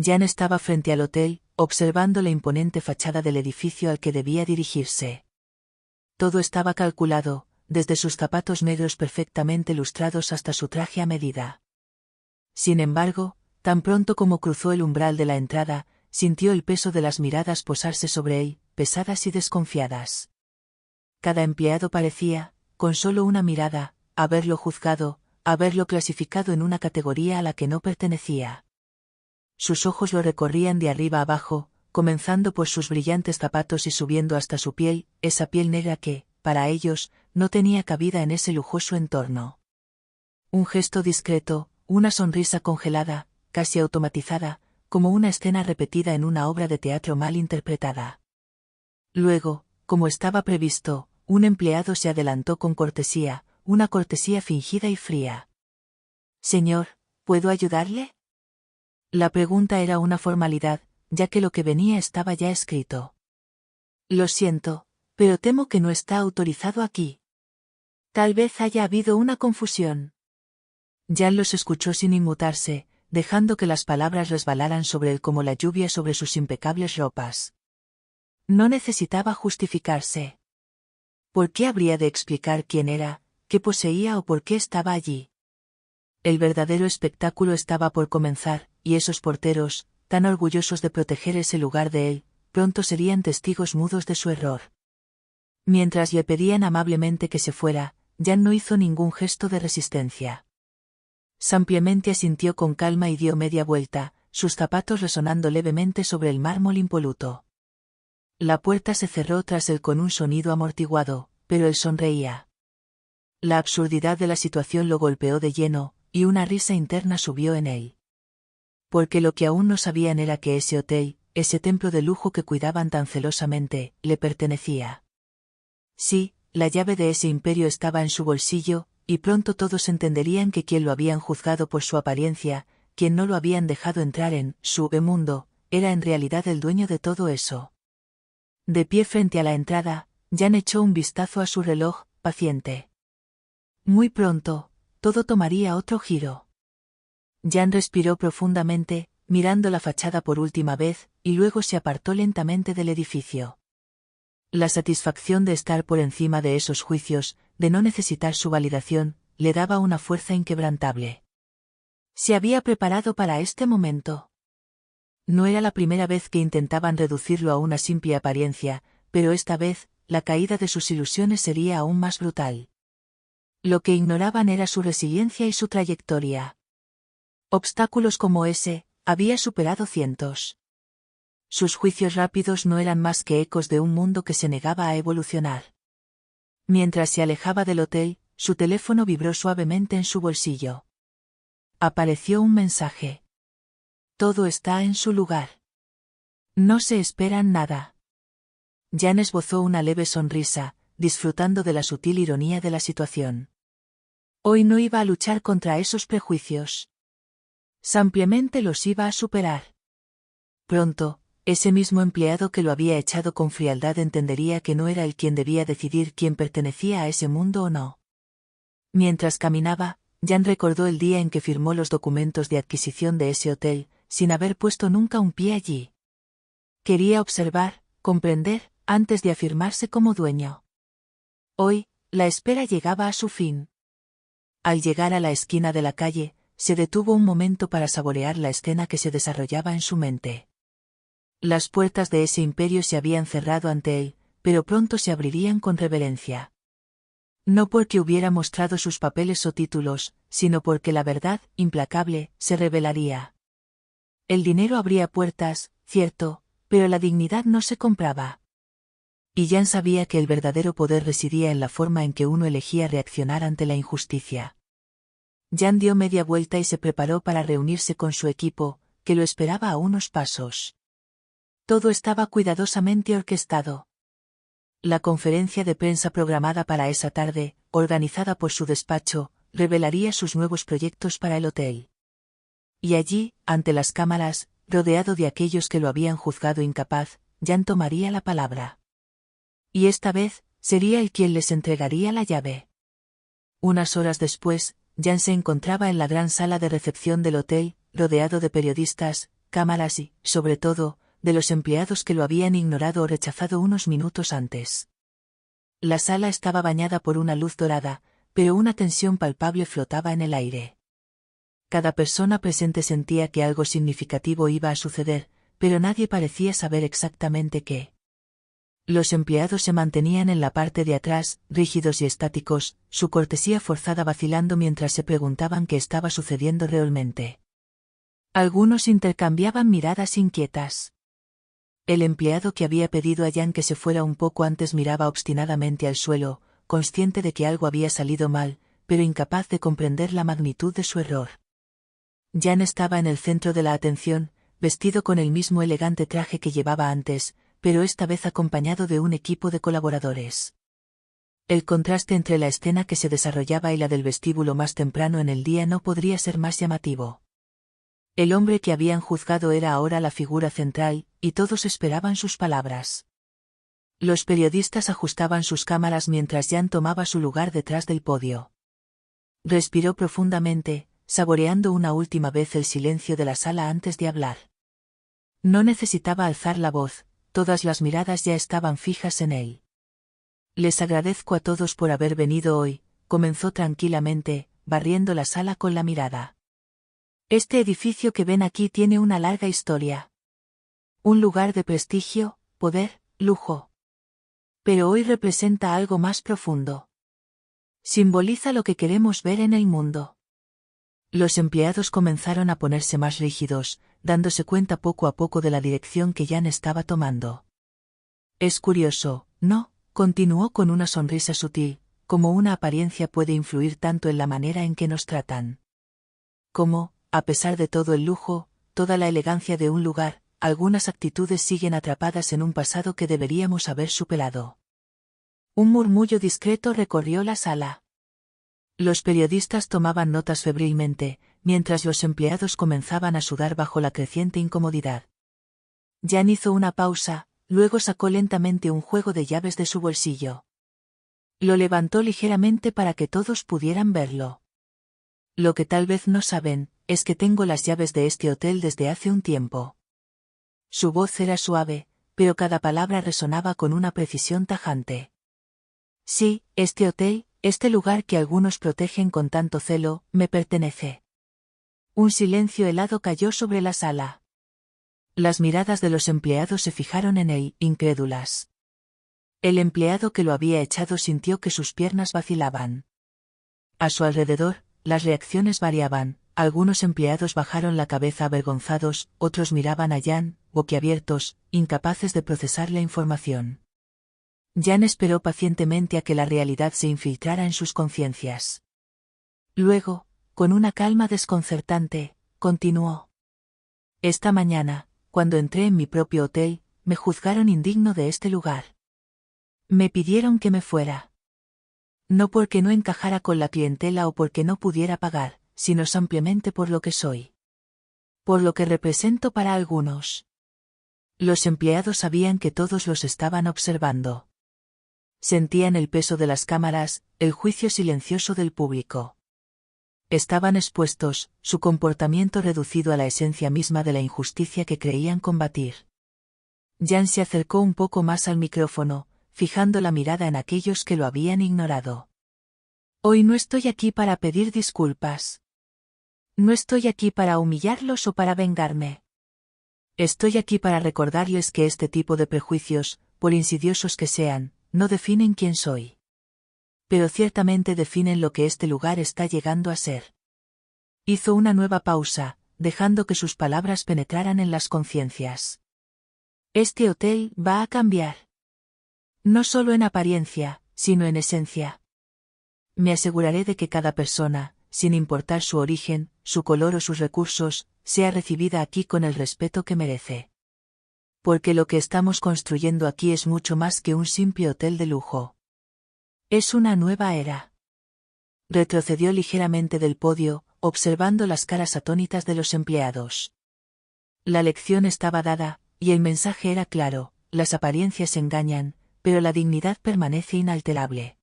Jan estaba frente al hotel, observando la imponente fachada del edificio al que debía dirigirse. Todo estaba calculado, desde sus zapatos negros perfectamente lustrados hasta su traje a medida. Sin embargo, tan pronto como cruzó el umbral de la entrada, sintió el peso de las miradas posarse sobre él, pesadas y desconfiadas. Cada empleado parecía, con solo una mirada, haberlo juzgado, haberlo clasificado en una categoría a la que no pertenecía. Sus ojos lo recorrían de arriba abajo, comenzando por sus brillantes zapatos y subiendo hasta su piel, esa piel negra que, para ellos, no tenía cabida en ese lujoso entorno. Un gesto discreto, una sonrisa congelada, casi automatizada, como una escena repetida en una obra de teatro mal interpretada. Luego, como estaba previsto, un empleado se adelantó con cortesía, una cortesía fingida y fría. «Señor, ¿puedo ayudarle?». La pregunta era una formalidad, ya que lo que venía estaba ya escrito. «Lo siento, pero temo que no está autorizado aquí. Tal vez haya habido una confusión». Jan los escuchó sin inmutarse, dejando que las palabras resbalaran sobre él como la lluvia sobre sus impecables ropas. No necesitaba justificarse. ¿Por qué habría de explicar quién era, qué poseía o por qué estaba allí? El verdadero espectáculo estaba por comenzar, y esos porteros, tan orgullosos de proteger ese lugar de él, pronto serían testigos mudos de su error. Mientras le pedían amablemente que se fuera, Jan no hizo ningún gesto de resistencia. Simplemente asintió con calma y dio media vuelta, sus zapatos resonando levemente sobre el mármol impoluto. La puerta se cerró tras él con un sonido amortiguado, pero él sonreía. La absurdidad de la situación lo golpeó de lleno, y una risa interna subió en él. Porque lo que aún no sabían era que ese hotel, ese templo de lujo que cuidaban tan celosamente, le pertenecía. Sí, la llave de ese imperio estaba en su bolsillo, y pronto todos entenderían que quien lo habían juzgado por su apariencia, quien no lo habían dejado entrar en su mundo, era en realidad el dueño de todo eso. De pie frente a la entrada, Jan echó un vistazo a su reloj, paciente. Muy pronto, todo tomaría otro giro. Jan respiró profundamente, mirando la fachada por última vez, y luego se apartó lentamente del edificio. La satisfacción de estar por encima de esos juicios, de no necesitar su validación, le daba una fuerza inquebrantable. Se había preparado para este momento. No era la primera vez que intentaban reducirlo a una simple apariencia, pero esta vez, la caída de sus ilusiones sería aún más brutal. Lo que ignoraban era su resiliencia y su trayectoria. Obstáculos como ese, había superado cientos. Sus juicios rápidos no eran más que ecos de un mundo que se negaba a evolucionar. Mientras se alejaba del hotel, su teléfono vibró suavemente en su bolsillo. Apareció un mensaje. Todo está en su lugar. No se esperan nada. Jan esbozó una leve sonrisa, disfrutando de la sutil ironía de la situación. Hoy no iba a luchar contra esos prejuicios. Simplemente los iba a superar. Pronto, ese mismo empleado que lo había echado con frialdad entendería que no era él quien debía decidir quién pertenecía a ese mundo o no. Mientras caminaba, Jan recordó el día en que firmó los documentos de adquisición de ese hotel, sin haber puesto nunca un pie allí. Quería observar, comprender, antes de afirmarse como dueño. Hoy, la espera llegaba a su fin. Al llegar a la esquina de la calle, se detuvo un momento para saborear la escena que se desarrollaba en su mente. Las puertas de ese imperio se habían cerrado ante él, pero pronto se abrirían con reverencia. No porque hubiera mostrado sus papeles o títulos, sino porque la verdad, implacable, se revelaría. El dinero abría puertas, cierto, pero la dignidad no se compraba. Y Jan sabía que el verdadero poder residía en la forma en que uno elegía reaccionar ante la injusticia. Jan dio media vuelta y se preparó para reunirse con su equipo, que lo esperaba a unos pasos. Todo estaba cuidadosamente orquestado. La conferencia de prensa programada para esa tarde, organizada por su despacho, revelaría sus nuevos proyectos para el hotel. Y allí, ante las cámaras, rodeado de aquellos que lo habían juzgado incapaz, Jan tomaría la palabra. Y esta vez, sería él quien les entregaría la llave. Unas horas después, Jan se encontraba en la gran sala de recepción del hotel, rodeado de periodistas, cámaras y, sobre todo, de los empleados que lo habían ignorado o rechazado unos minutos antes. La sala estaba bañada por una luz dorada, pero una tensión palpable flotaba en el aire. Cada persona presente sentía que algo significativo iba a suceder, pero nadie parecía saber exactamente qué. Los empleados se mantenían en la parte de atrás, rígidos y estáticos, su cortesía forzada vacilando mientras se preguntaban qué estaba sucediendo realmente. Algunos intercambiaban miradas inquietas. El empleado que había pedido a Jan que se fuera un poco antes miraba obstinadamente al suelo, consciente de que algo había salido mal, pero incapaz de comprender la magnitud de su error. Jan estaba en el centro de la atención, vestido con el mismo elegante traje que llevaba antes, pero esta vez acompañado de un equipo de colaboradores. El contraste entre la escena que se desarrollaba y la del vestíbulo más temprano en el día no podría ser más llamativo. El hombre que habían juzgado era ahora la figura central, y todos esperaban sus palabras. Los periodistas ajustaban sus cámaras mientras Jan tomaba su lugar detrás del podio. Respiró profundamente, saboreando una última vez el silencio de la sala antes de hablar. No necesitaba alzar la voz, todas las miradas ya estaban fijas en él. Les agradezco a todos por haber venido hoy, comenzó tranquilamente, barriendo la sala con la mirada. Este edificio que ven aquí tiene una larga historia. Un lugar de prestigio, poder, lujo. Pero hoy representa algo más profundo. Simboliza lo que queremos ver en el mundo. Los empleados comenzaron a ponerse más rígidos, dándose cuenta poco a poco de la dirección que Jan estaba tomando. Es curioso, ¿no?, continuó con una sonrisa sutil, cómo una apariencia puede influir tanto en la manera en que nos tratan. Cómo, a pesar de todo el lujo, toda la elegancia de un lugar, algunas actitudes siguen atrapadas en un pasado que deberíamos haber superado. Un murmullo discreto recorrió la sala. Los periodistas tomaban notas febrilmente, mientras los empleados comenzaban a sudar bajo la creciente incomodidad. Jan hizo una pausa, luego sacó lentamente un juego de llaves de su bolsillo. Lo levantó ligeramente para que todos pudieran verlo. Lo que tal vez no saben, es que tengo las llaves de este hotel desde hace un tiempo. Su voz era suave, pero cada palabra resonaba con una precisión tajante. Sí, este hotel, este lugar que algunos protegen con tanto celo, me pertenece. Un silencio helado cayó sobre la sala. Las miradas de los empleados se fijaron en él, incrédulas. El empleado que lo había echado sintió que sus piernas vacilaban. A su alrededor, las reacciones variaban, algunos empleados bajaron la cabeza avergonzados, otros miraban a Jan, boquiabiertos, incapaces de procesar la información. Jan esperó pacientemente a que la realidad se infiltrara en sus conciencias. Luego, con una calma desconcertante, continuó. Esta mañana, cuando entré en mi propio hotel, me juzgaron indigno de este lugar. Me pidieron que me fuera. No porque no encajara con la clientela o porque no pudiera pagar, sino simplemente por lo que soy. Por lo que represento para algunos. Los empleados sabían que todos los estaban observando. Sentían el peso de las cámaras, el juicio silencioso del público. Estaban expuestos, su comportamiento reducido a la esencia misma de la injusticia que creían combatir. Jan se acercó un poco más al micrófono, fijando la mirada en aquellos que lo habían ignorado. Hoy no estoy aquí para pedir disculpas. No estoy aquí para humillarlos o para vengarme. Estoy aquí para recordarles que este tipo de prejuicios, por insidiosos que sean, no definen quién soy. Pero ciertamente definen lo que este lugar está llegando a ser. Hizo una nueva pausa, dejando que sus palabras penetraran en las conciencias. Este hotel va a cambiar. No solo en apariencia, sino en esencia. Me aseguraré de que cada persona, sin importar su origen, su color o sus recursos, sea recibida aquí con el respeto que merece. Porque lo que estamos construyendo aquí es mucho más que un simple hotel de lujo. Es una nueva era. Retrocedió ligeramente del podio, observando las caras atónitas de los empleados. La lección estaba dada, y el mensaje era claro: las apariencias engañan, pero la dignidad permanece inalterable.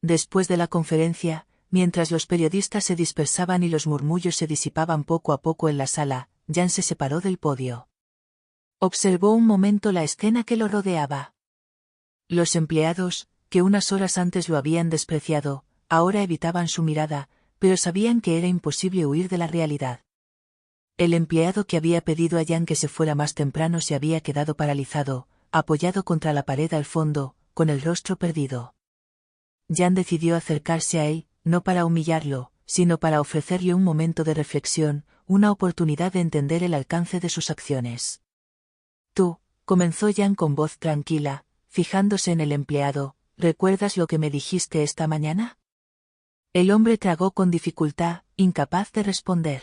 Después de la conferencia, mientras los periodistas se dispersaban y los murmullos se disipaban poco a poco en la sala, Jan se separó del podio. Observó un momento la escena que lo rodeaba. Los empleados, que unas horas antes lo habían despreciado, ahora evitaban su mirada, pero sabían que era imposible huir de la realidad. El empleado que había pedido a Jan que se fuera más temprano se había quedado paralizado, apoyado contra la pared al fondo, con el rostro perdido. Jan decidió acercarse a él, no para humillarlo, sino para ofrecerle un momento de reflexión, una oportunidad de entender el alcance de sus acciones. Tú, comenzó Jan con voz tranquila, fijándose en el empleado, ¿recuerdas lo que me dijiste esta mañana? El hombre tragó con dificultad, incapaz de responder.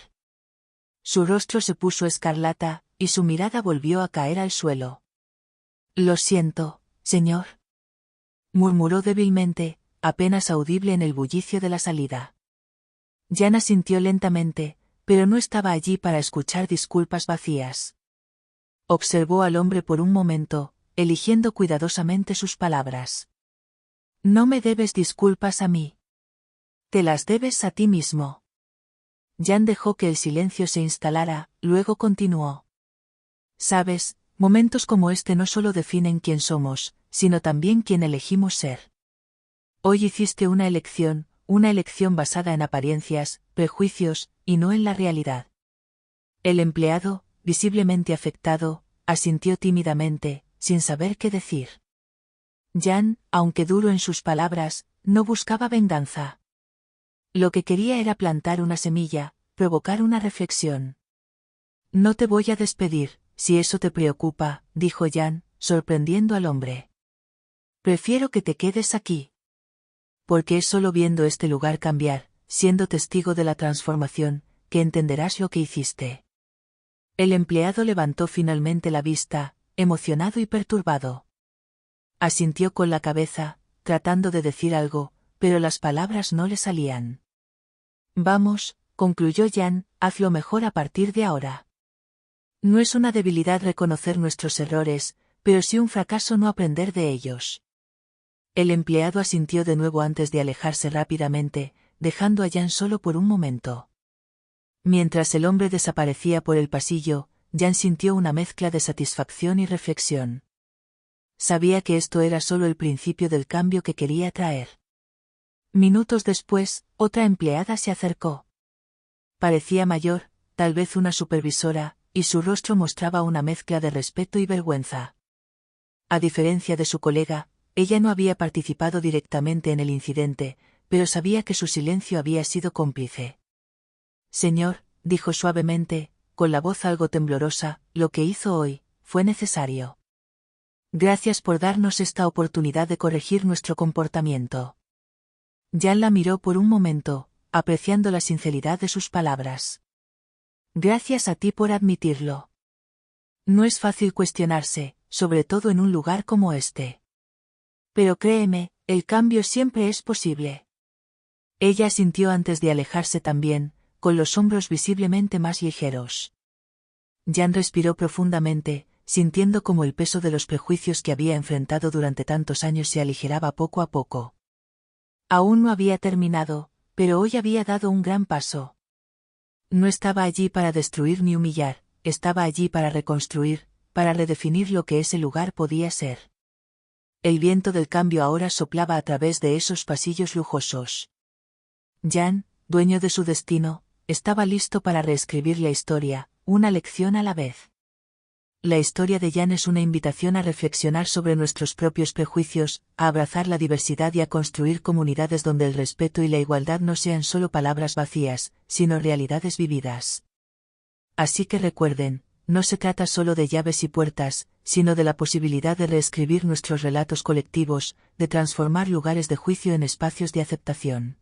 Su rostro se puso escarlata, y su mirada volvió a caer al suelo. Lo siento, señor, murmuró débilmente, apenas audible en el bullicio de la salida. Jan asintió lentamente, pero no estaba allí para escuchar disculpas vacías. Observó al hombre por un momento, eligiendo cuidadosamente sus palabras. No me debes disculpas a mí. Te las debes a ti mismo. Jan dejó que el silencio se instalara, luego continuó. Sabes, momentos como este no solo definen quién somos, sino también quién elegimos ser. Hoy hiciste una elección basada en apariencias, prejuicios, y no en la realidad. El empleado, visiblemente afectado, asintió tímidamente, sin saber qué decir. Jan, aunque duro en sus palabras, no buscaba venganza. Lo que quería era plantar una semilla, provocar una reflexión. No te voy a despedir, si eso te preocupa, dijo Jan, sorprendiendo al hombre. Prefiero que te quedes aquí. Porque es solo viendo este lugar cambiar, siendo testigo de la transformación, que entenderás lo que hiciste. El empleado levantó finalmente la vista, emocionado y perturbado. Asintió con la cabeza, tratando de decir algo, pero las palabras no le salían. Vamos, concluyó Jan, haz lo mejor a partir de ahora. No es una debilidad reconocer nuestros errores, pero sí un fracaso no aprender de ellos. El empleado asintió de nuevo antes de alejarse rápidamente, dejando a Jan solo por un momento. Mientras el hombre desaparecía por el pasillo, Jan sintió una mezcla de satisfacción y reflexión. Sabía que esto era solo el principio del cambio que quería traer. Minutos después, otra empleada se acercó. Parecía mayor, tal vez una supervisora, y su rostro mostraba una mezcla de respeto y vergüenza. A diferencia de su colega, ella no había participado directamente en el incidente, pero sabía que su silencio había sido cómplice. Señor, dijo suavemente, con la voz algo temblorosa, lo que hizo hoy, fue necesario. Gracias por darnos esta oportunidad de corregir nuestro comportamiento. Jan la miró por un momento, apreciando la sinceridad de sus palabras. Gracias a ti por admitirlo. No es fácil cuestionarse, sobre todo en un lugar como este. Pero créeme, el cambio siempre es posible. Ella asintió antes de alejarse también, con los hombros visiblemente más ligeros. Jan respiró profundamente, sintiendo como el peso de los prejuicios que había enfrentado durante tantos años se aligeraba poco a poco. Aún no había terminado, pero hoy había dado un gran paso. No estaba allí para destruir ni humillar, estaba allí para reconstruir, para redefinir lo que ese lugar podía ser. El viento del cambio ahora soplaba a través de esos pasillos lujosos. Jan, dueño de su destino, estaba listo para reescribir la historia, una lección a la vez. La historia de Jan es una invitación a reflexionar sobre nuestros propios prejuicios, a abrazar la diversidad y a construir comunidades donde el respeto y la igualdad no sean solo palabras vacías, sino realidades vividas. Así que recuerden, no se trata solo de llaves y puertas, sino de la posibilidad de reescribir nuestros relatos colectivos, de transformar lugares de juicio en espacios de aceptación.